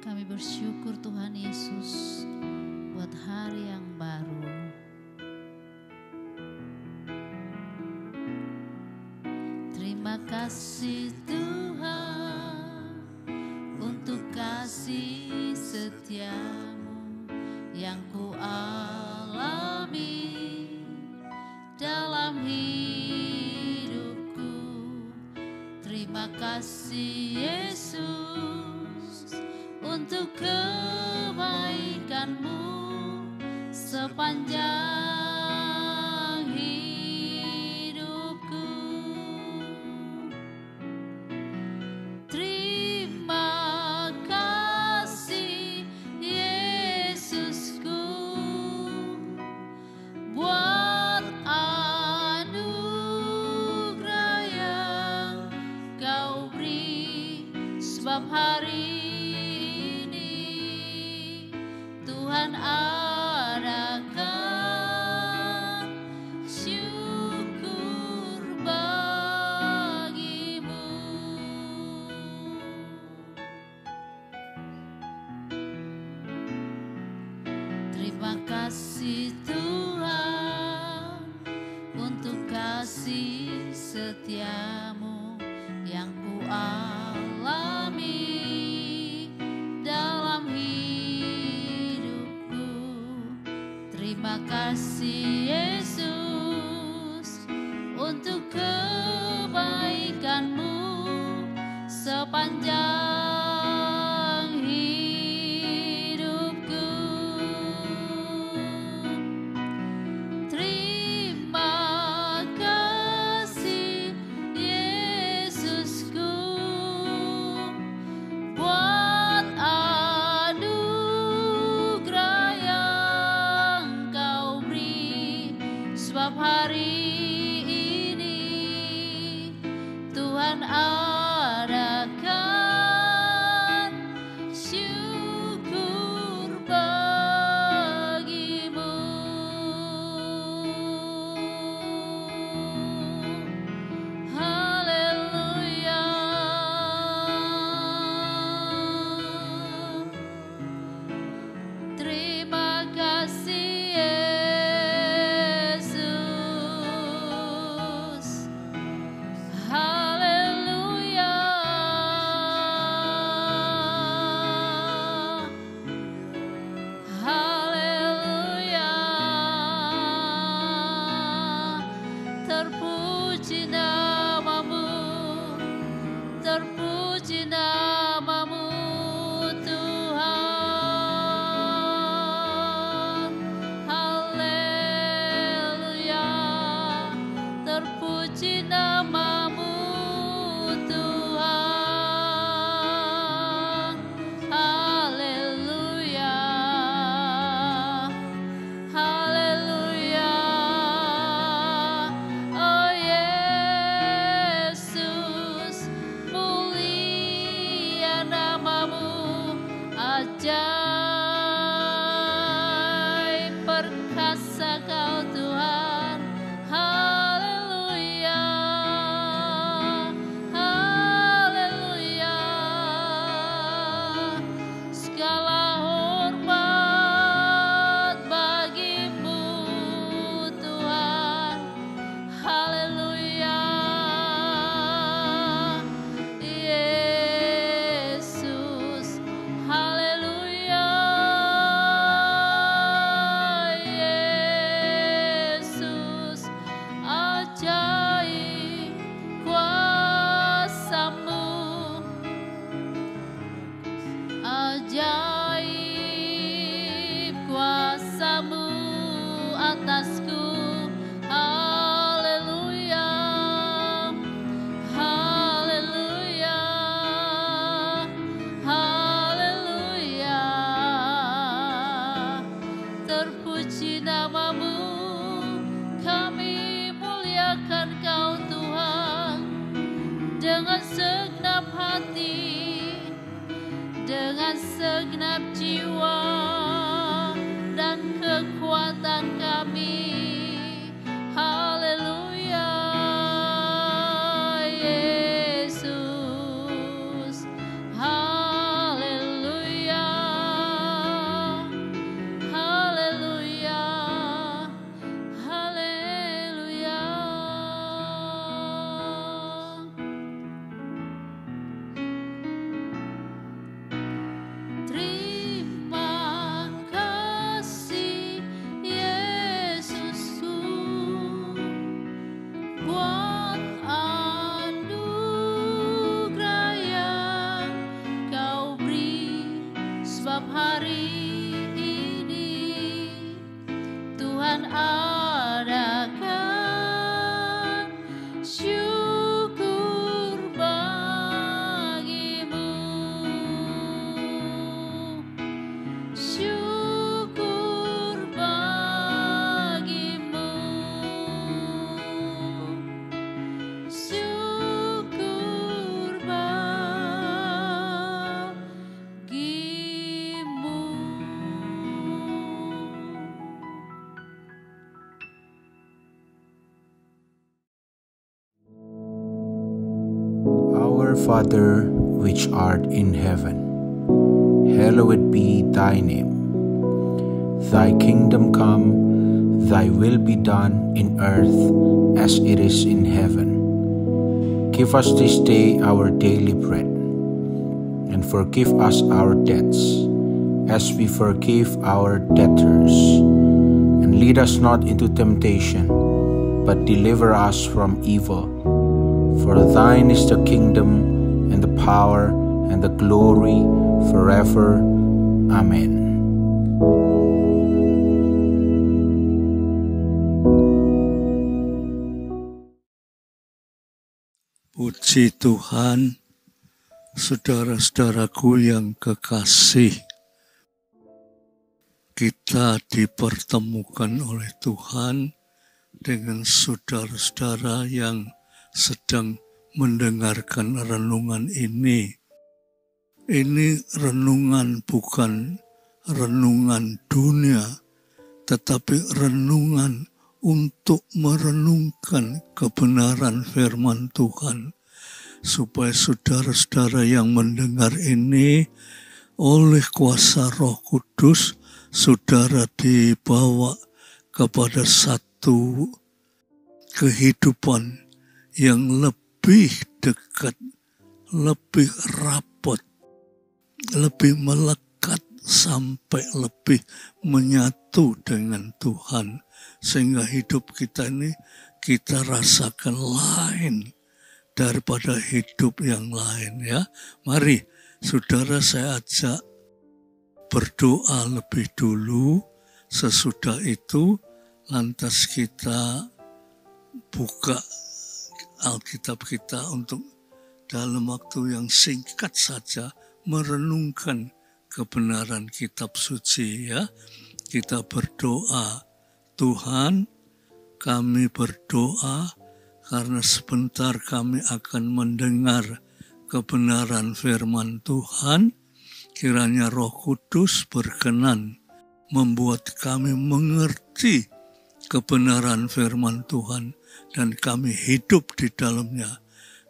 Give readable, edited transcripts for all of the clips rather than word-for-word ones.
Kami bersyukur Tuhan Yesus buat hari yang baru. Terima kasih Tuhan untuk kasih setiamu yang ku alami dalam hidupku. Terima kasih Yesus untuk kebaikan-Mu sepanjang hidupku. Terima kasih Yesusku buat anugerah yang Kau beri, sebab hari Tuhan adakan syukur bagi-Mu. Terima kasih Tuhan untuk kasih setia-Mu yang ku alami dalam hidupku. Terima kasih Yesus untuk kebaikan-Mu sepanjang hidupku. Terima kasih Yesusku buat anugerah yang Kau beri, sebab hari ini Tuhan adakan syukur bagi-Mu. Haleluya. Terima kasih Yesus. Haleluya. Haleluya. Terpuji nama-Mu, terpuji nama-Mu Tuhan. Haleluya. Terpuji nama-Mu Tuhan. Haleluya. Haleluya. Oh Yesus, mulia nama-Mu, ajaib perkasa Kau Tuhan. Haleluya. Haleluya. Segala hormat bagi-Mu Tuhan. Haleluya. Yesus. Haleluya. Yesus, ajaib kuasa-Mu, ajaib kuasa-Mu atasku. Haleluya. Haleluya. Haleluya. Terpuji nama-Mu, kami muliakan Kau Tuhan dengan segenap hati, dengan segenap jiwa dan kekuatan kami. Haleluya. Yesus. Haleluya. Our Father, which art in heaven, hallowed be thy name. Thy kingdom come, thy will be done in earth as it is in heaven. Give us this day our daily bread, and forgive us our debts, as we forgive our debtors. And lead us not into temptation, but deliver us from evil. For thine is the kingdom, and the power, and the glory, forever. Amen. Puji Tuhan, saudara-saudaraku yang kekasih, kita dipertemukan oleh Tuhan dengan saudara-saudara yang sedang mendengarkan renungan ini. Ini renungan bukan renungan dunia, tetapi renungan untuk merenungkan kebenaran firman Tuhan, supaya saudara-saudara yang mendengar ini oleh kuasa Roh Kudus, saudara dibawa kepada satu kehidupan yang lebih dekat, lebih rapat, lebih melekat, sampai lebih menyatu dengan Tuhan. Sehingga hidup kita ini kita rasakan lain daripada hidup yang lain, ya. Mari saudara, saya ajak berdoa lebih dulu. Sesudah itu lantas kita buka Alkitab kita untuk dalam waktu yang singkat saja merenungkan kebenaran kitab suci, ya. Kita berdoa. Tuhan, kami berdoa karena sebentar kami akan mendengar kebenaran firman Tuhan. Kiranya Roh Kudus berkenan membuat kami mengerti kebenaran firman Tuhan dan kami hidup di dalamnya.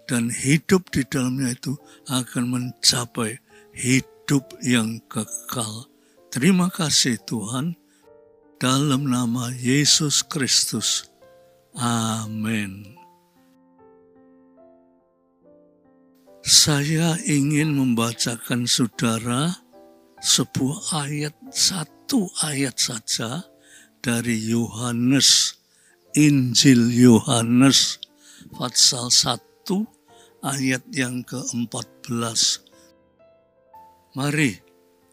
Dan hidup di dalamnya itu akan mencapai hidup yang kekal. Terima kasih Tuhan. Dalam nama Yesus Kristus. Amin. Saya ingin membacakan saudara sebuah ayat, satu ayat saja dari Yohanes, Injil Yohanes, pasal 1, ayat yang ke-14. Mari,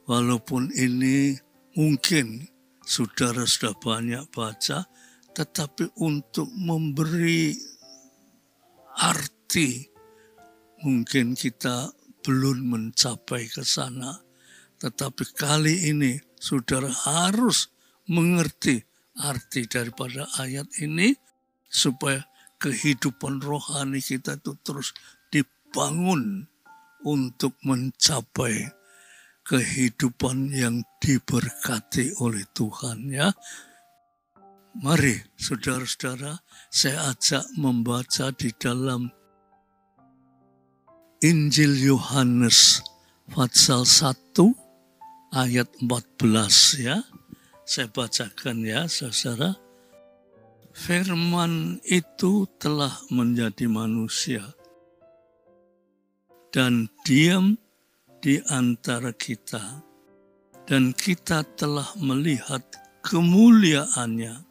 walaupun ini mungkin saudara sudah banyak baca, tetapi untuk memberi arti, mungkin kita belum mencapai ke sana. Tetapi kali ini saudara harus mengerti arti daripada ayat ini, supaya kehidupan rohani kita itu terus dibangun untuk mencapai kehidupan yang diberkati oleh Tuhan, ya. Mari saudara-saudara, saya ajak membaca di dalam Injil Yohanes pasal 1 ayat 14, ya. Saya bacakan, ya saudara. Firman itu telah menjadi manusia dan diam di antara kita, dan kita telah melihat kemuliaannya,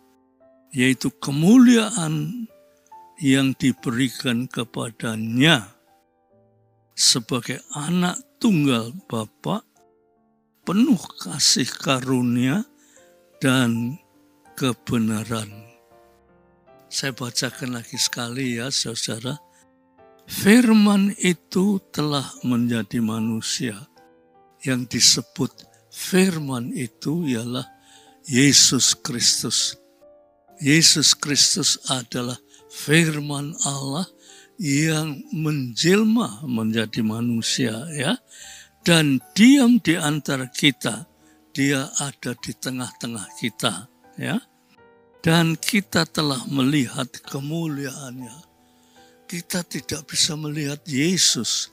yaitu kemuliaan yang diberikan kepadanya sebagai anak tunggal Bapa, penuh kasih karunia dan kebenaran. Saya bacakan lagi sekali, ya saudara. Firman itu telah menjadi manusia. Yang disebut firman itu ialah Yesus Kristus. Yesus Kristus adalah firman Allah yang menjelma menjadi manusia, ya. Dan diam di antara kita. Dia ada di tengah-tengah kita, ya. Dan kita telah melihat kemuliaannya. kita tidak bisa melihat Yesus,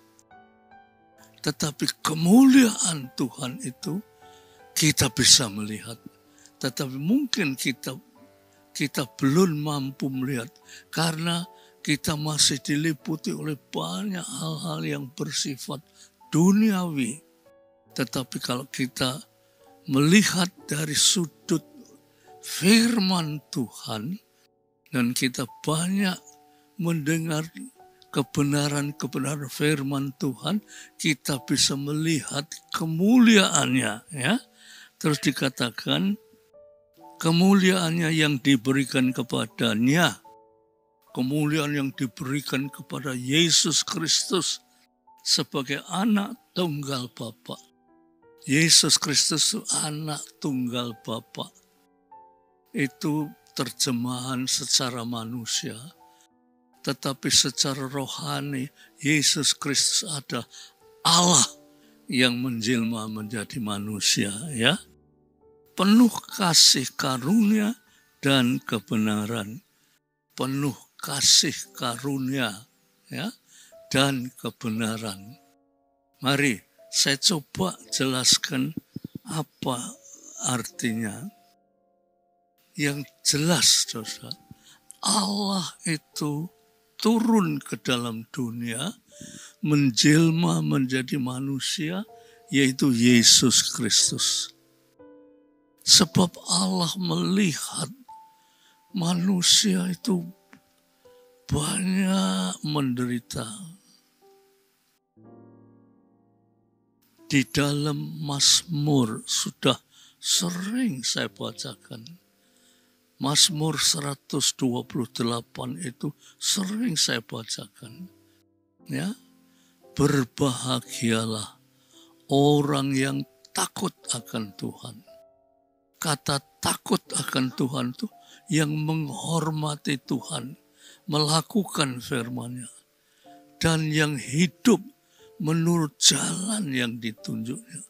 tetapi kemuliaan Tuhan itu kita bisa melihat. Tetapi mungkin kita belum mampu melihat karena kita masih diliputi oleh banyak hal-hal yang bersifat duniawi. Tetapi kalau kita melihat dari sudut firman Tuhan dan kita banyak mendengar kebenaran-kebenaran firman Tuhan, kita bisa melihat kemuliaannya, ya. Terus dikatakan kemuliaannya yang diberikan kepadanya, kemuliaan yang diberikan kepada Yesus Kristus sebagai anak tunggal Bapa. Yesus Kristus itu anak tunggal Bapa. Itu terjemahan secara manusia. Tetapi secara rohani, Yesus Kristus ada Allah yang menjelma menjadi manusia, ya. Penuh kasih karunia dan kebenaran. Penuh kasih karunia, ya, dan kebenaran. Mari saya coba jelaskan apa artinya. Yang jelas, saudara, Allah itu turun ke dalam dunia, menjelma menjadi manusia, yaitu Yesus Kristus. Sebab Allah melihat manusia itu banyak menderita. Di dalam Mazmur sudah sering saya bacakan. Mazmur 128 itu sering saya bacakan. Ya, berbahagialah orang yang takut akan Tuhan. Kata takut akan Tuhan itu yang menghormati Tuhan, melakukan firman-Nya, dan yang hidup menurut jalan yang ditunjuknya.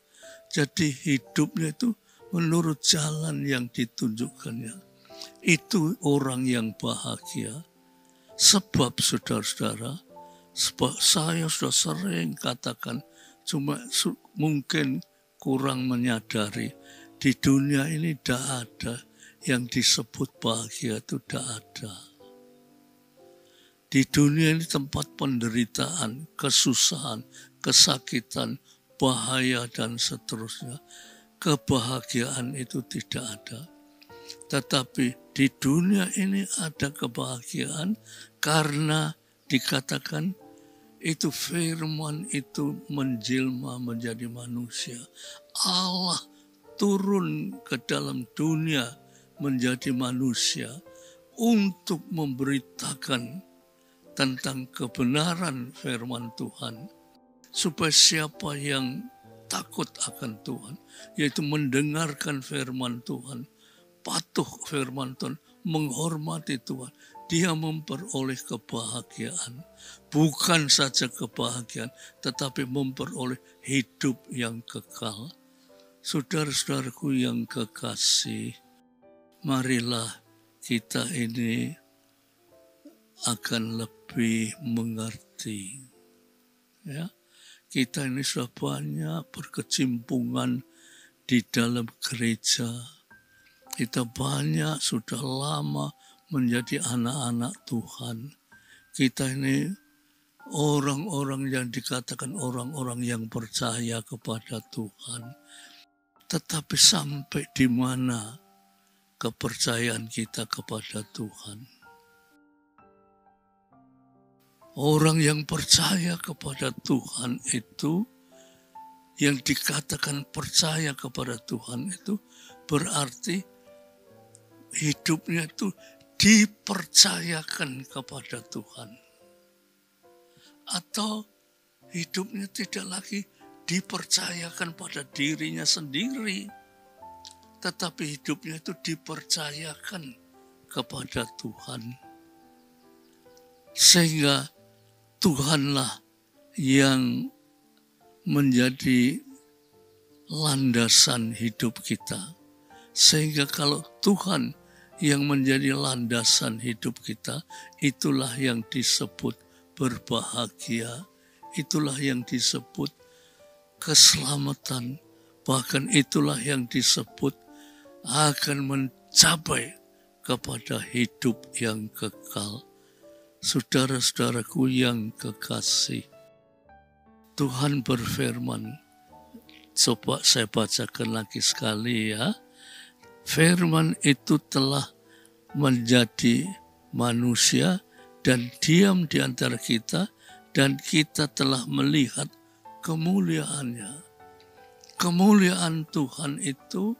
Jadi hidupnya itu menurut jalan yang ditunjukkannya. Itu orang yang bahagia. Sebab saudara-saudara, saya sudah sering katakan, cuma mungkin kurang menyadari, di dunia ini tidak ada yang disebut bahagia, itu tidak ada. Di dunia ini tempat penderitaan, kesusahan, kesakitan, bahaya, dan seterusnya. Kebahagiaan itu tidak ada. Tetapi di dunia ini ada kebahagiaan karena dikatakan itu firman itu menjelma menjadi manusia. Allah turun ke dalam dunia menjadi manusia untuk memberitakan tentang kebenaran firman Tuhan. Supaya siapa yang takut akan Tuhan, yaitu mendengarkan firman Tuhan, patuh firman Tuhan, menghormati Tuhan, dia memperoleh kebahagiaan. Bukan saja kebahagiaan, tetapi memperoleh hidup yang kekal. Saudara-saudaraku yang kekasih, marilah kita ini akan lebih mengerti. Ya, kita ini sudah banyak berkecimpungan di dalam gereja. Kita banyak sudah lama menjadi anak-anak Tuhan. Kita ini orang-orang yang dikatakan orang-orang yang percaya kepada Tuhan. Tetapi sampai di mana kepercayaan kita kepada Tuhan? Orang yang percaya kepada Tuhan itu, yang dikatakan percaya kepada Tuhan itu berarti hidupnya itu dipercayakan kepada Tuhan. Atau hidupnya tidak lagi dipercayakan pada dirinya sendiri, tetapi hidupnya itu dipercayakan kepada Tuhan. Sehingga Tuhanlah yang menjadi landasan hidup kita. Sehingga kalau Tuhan yang menjadi landasan hidup kita, itulah yang disebut berbahagia. Itulah yang disebut keselamatan. Bahkan itulah yang disebut akan mencapai kepada hidup yang kekal. Saudara-saudaraku yang kekasih, Tuhan berfirman, coba saya bacakan lagi sekali ya. Firman itu telah menjadi manusia dan diam di antara kita, dan kita telah melihat kemuliaannya. Kemuliaan Tuhan itu,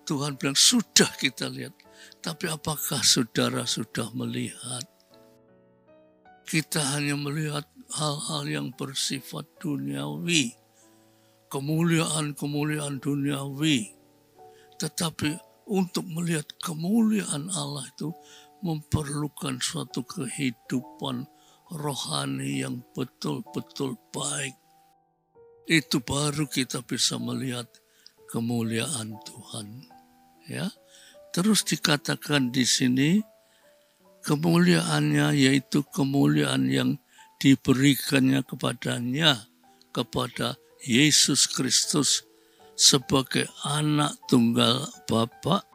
Tuhan bilang sudah kita lihat. Tapi apakah saudara sudah melihat? Kita hanya melihat hal-hal yang bersifat duniawi. Kemuliaan-kemuliaan duniawi. Tetapi untuk melihat kemuliaan Allah itu memerlukan suatu kehidupan rohani yang betul-betul baik. Itu baru kita bisa melihat kemuliaan Tuhan. Ya. Terus dikatakan di sini kemuliaannya yaitu kemuliaan yang diberikannya kepadanya, kepada Yesus Kristus sebagai anak tunggal Bapa.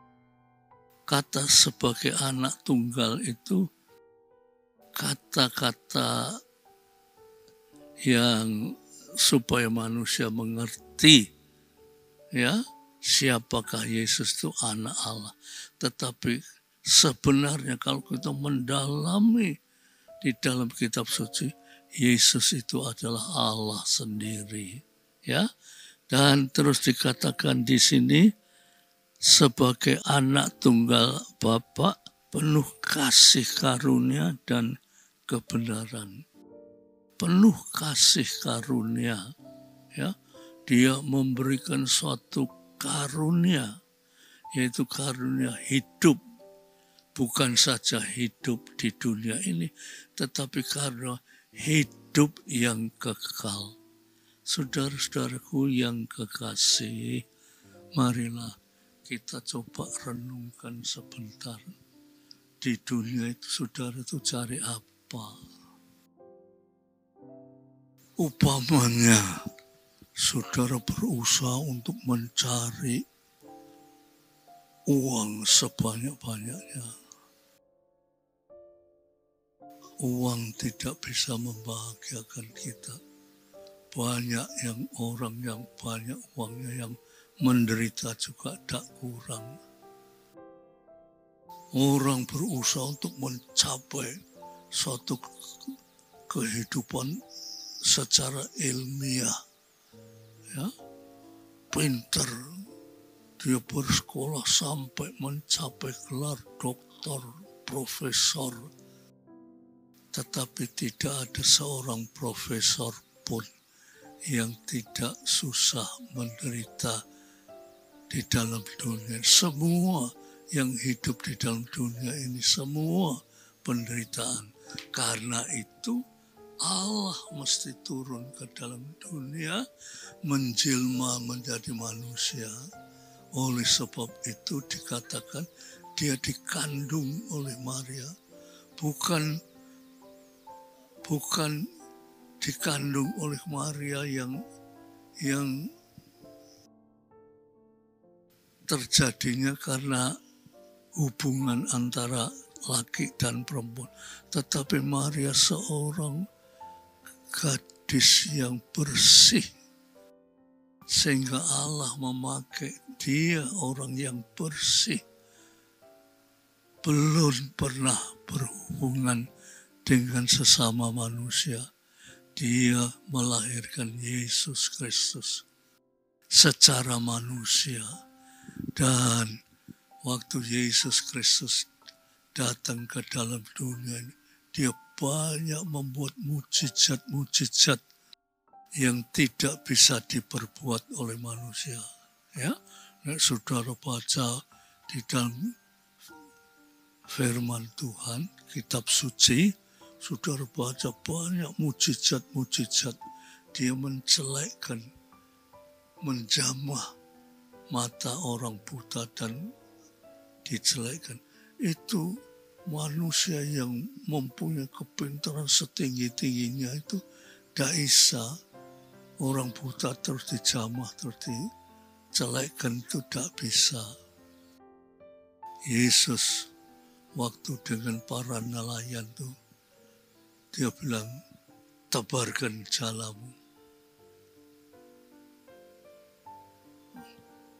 Kata sebagai anak tunggal itu kata-kata yang supaya manusia mengerti ya siapakah Yesus itu anak Allah. Tetapi sebenarnya kalau kita mendalami di dalam kitab suci, Yesus itu adalah Allah sendiri ya. Dan terus dikatakan di sini sebagai anak tunggal Bapa, penuh kasih karunia dan kebenaran. Penuh kasih karunia, ya. Dia memberikan suatu karunia, yaitu karunia hidup. Bukan saja hidup di dunia ini, tetapi karena hidup yang kekal. Saudara-saudaraku yang kekasih, marilah kita coba renungkan sebentar. Di dunia itu saudara itu cari apa? Upamanya saudara berusaha untuk mencari uang sebanyak-banyaknya. Uang tidak bisa membahagiakan kita. Banyak yang orang yang banyak uangnya yang menderita juga tak kurang. Orang berusaha untuk mencapai suatu kehidupan secara ilmiah. Ya, pinter. Dia bersekolah sampai mencapai gelar doktor, profesor. Tetapi tidak ada seorang profesor pun yang tidak susah menderita di dalam dunia. Semua yang hidup di dalam dunia ini semua penderitaan. Karena itu Allah mesti turun ke dalam dunia, menjelma menjadi manusia. Oleh sebab itu dikatakan dia dikandung oleh Maria. Bukan dikandung oleh Maria yang terjadinya karena hubungan antara laki dan perempuan. Tetapi Maria seorang gadis yang bersih. Sehingga Allah memakai dia orang yang bersih. Belum pernah berhubungan dengan sesama manusia. Dia melahirkan Yesus Kristus secara manusia. Dan waktu Yesus Kristus datang ke dalam dunia ini, dia banyak membuat mujizat-mujizat yang tidak bisa diperbuat oleh manusia. Ya, saudara baca di dalam firman Tuhan, kitab suci, saudara baca banyak mujizat-mujizat. Dia mencelekkan, menjamah mata orang buta dan dicelekkan. Itu manusia yang mempunyai kepintaran setinggi-tingginya itu tidak bisa. Orang buta terus dijamah, terus dijelekkan, itu tidak bisa. Yesus waktu dengan para nelayan tuh, dia bilang, tebarkan jalamu.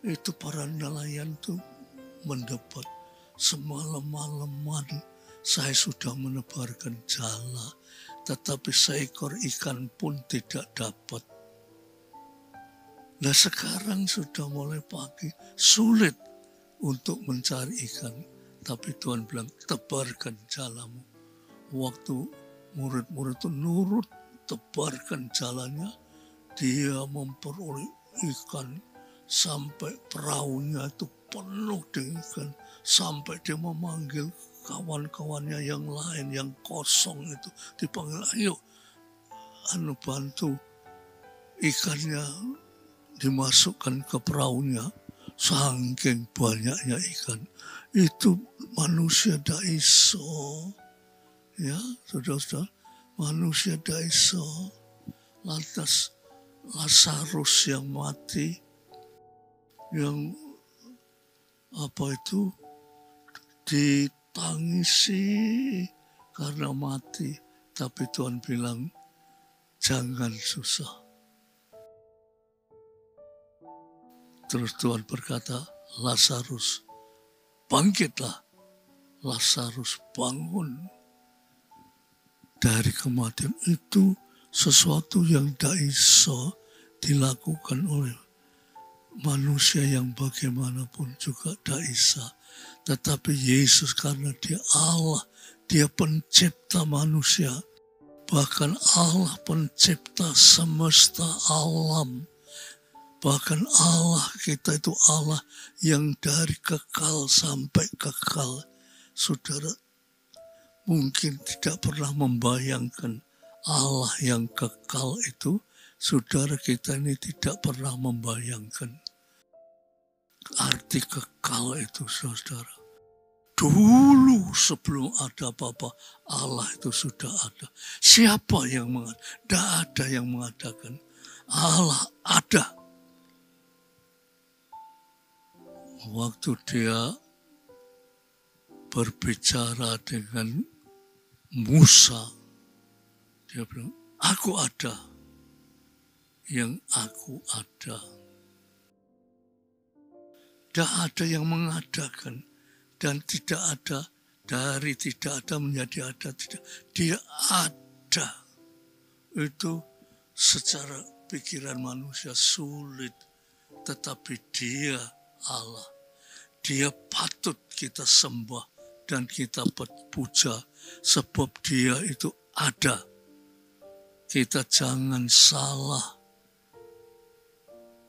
Itu para nelayan tuh mendapat, semalam-malaman saya sudah menebarkan jala, tetapi seekor ikan pun tidak dapat. Nah sekarang sudah mulai pagi, sulit untuk mencari ikan. Tapi Tuhan bilang, tebarkan jalamu. Waktu murid-murid itu nurut, tebarkan jalannya, dia memperoleh ikan sampai perahunya itu penuh dengan ikan. Sampai dia memanggil kawan-kawannya yang lain, yang kosong itu. Dipanggil, ayo, bantu ikannya dimasukkan ke perahunya. Saking banyaknya ikan. Itu manusia tidak iso. Ya, saudara-saudara, manusia tidak iso. Lantas Lazarus yang mati, yang ditangisi karena mati. Tapi Tuhan bilang, jangan susah. Terus Tuhan berkata, Lazarus, bangkitlah. Lazarus bangun dari kematian. Itu sesuatu yang tidak bisa dilakukan oleh manusia yang bagaimanapun juga tidak bisa. Tetapi Yesus karena dia Allah, dia pencipta manusia. Bahkan Allah pencipta semesta alam. Bahkan Allah kita itu Allah yang dari kekal sampai kekal. Saudara mungkin tidak pernah membayangkan Allah yang kekal itu. Saudara kita ini tidak pernah membayangkan arti kekal itu, saudara. Dulu sebelum ada apa-apa, Allah itu sudah ada. Siapa yang mengatakan? Tidak ada yang mengatakan. Allah ada. Waktu dia berbicara dengan Musa, dia bilang, aku ada, yang aku ada. Tidak ada yang mengadakan, dan tidak ada, dari tidak ada menjadi ada, tidak. Dia ada. Itu secara pikiran manusia sulit, tetapi dia Allah. Dia patut kita sembah dan kita puja sebab dia itu ada. Kita jangan salah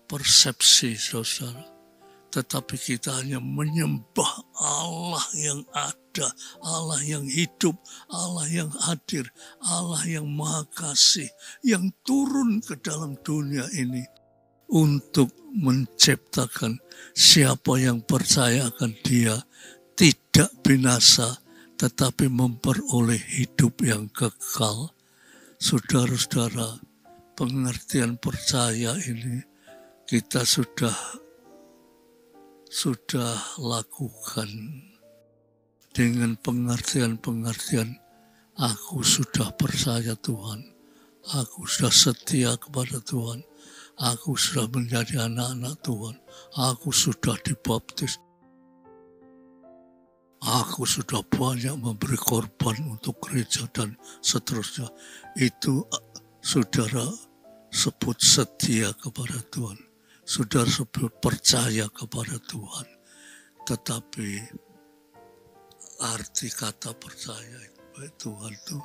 persepsi, saudara. Tetapi kita hanya menyembah Allah yang ada, Allah yang hidup, Allah yang hadir, Allah yang maha kasih, yang turun ke dalam dunia ini untuk menciptakan siapa yang percaya akan dia tidak binasa tetapi memperoleh hidup yang kekal. Saudara-saudara, pengertian percaya ini kita sudah lakukan dengan pengertian-pengertian aku sudah percaya Tuhan, aku sudah setia kepada Tuhan, aku sudah menjadi anak-anak Tuhan. Aku sudah dibaptis. Aku sudah banyak memberi korban untuk gereja dan seterusnya. Itu saudara sebut setia kepada Tuhan. Saudara sebut percaya kepada Tuhan. Tetapi arti kata percaya Tuhan itu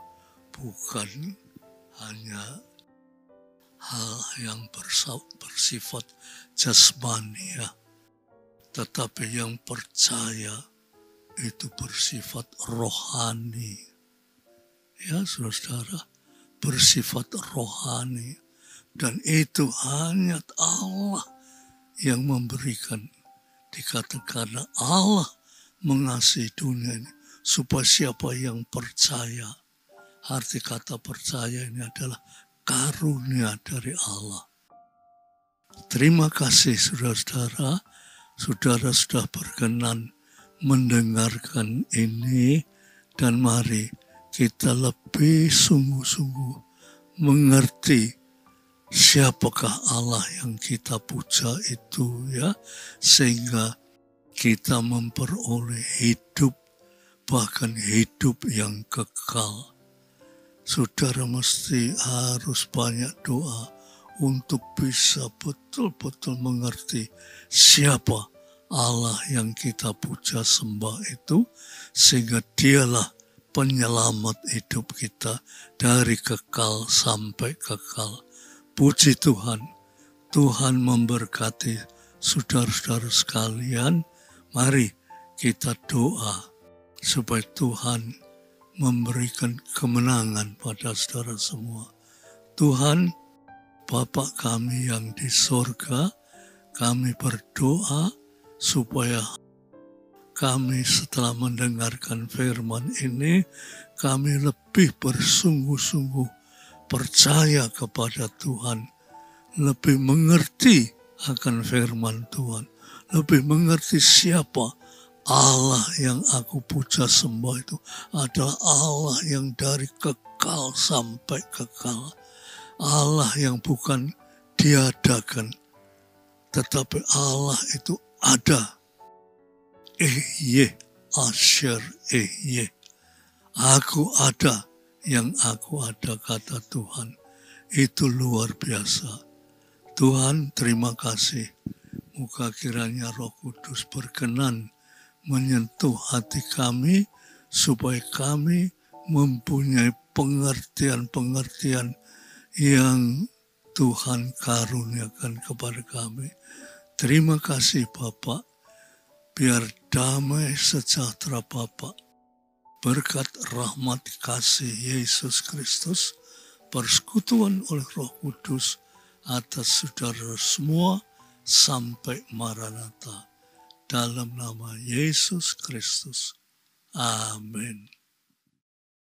bukan hanya hal yang bersifat jasmani, tetapi yang percaya itu bersifat rohani. Ya saudara, bersifat rohani. Dan itu hanya Allah yang memberikan. Dikatakan Allah mengasihi dunia ini supaya siapa yang percaya, arti kata percaya ini adalah karunia dari Allah. Terima kasih saudara-saudara, saudara sudah berkenan mendengarkan ini, dan mari kita lebih sungguh-sungguh mengerti siapakah Allah yang kita puja itu, ya, sehingga kita memperoleh hidup, bahkan hidup yang kekal. Saudara mesti harus banyak doa untuk bisa betul-betul mengerti siapa Allah yang kita puja sembah itu, sehingga dialah penyelamat hidup kita dari kekal sampai kekal. Puji Tuhan, Tuhan memberkati saudara-saudara sekalian. Mari kita doa supaya Tuhan memberikan kemenangan pada saudara semua. Tuhan, Bapa kami yang di sorga, kami berdoa supaya kami setelah mendengarkan firman ini, kami lebih bersungguh-sungguh percaya kepada Tuhan, lebih mengerti akan firman Tuhan, lebih mengerti siapa Allah yang aku puja sembah itu adalah Allah yang dari kekal sampai kekal. Allah yang bukan diadakan, tetapi Allah itu ada. Asher aku ada yang aku ada, kata Tuhan. Itu luar biasa. Tuhan, terima kasih. Moga kiranya Roh Kudus berkenan menyentuh hati kami, supaya kami mempunyai pengertian-pengertian yang Tuhan karuniakan kepada kami. Terima kasih Bapak. Biar damai sejahtera Bapa, berkat rahmat kasih Yesus Kristus, persekutuan oleh Roh Kudus atas saudara semua sampai Maranatha. Dalam nama Yesus Kristus. Amin.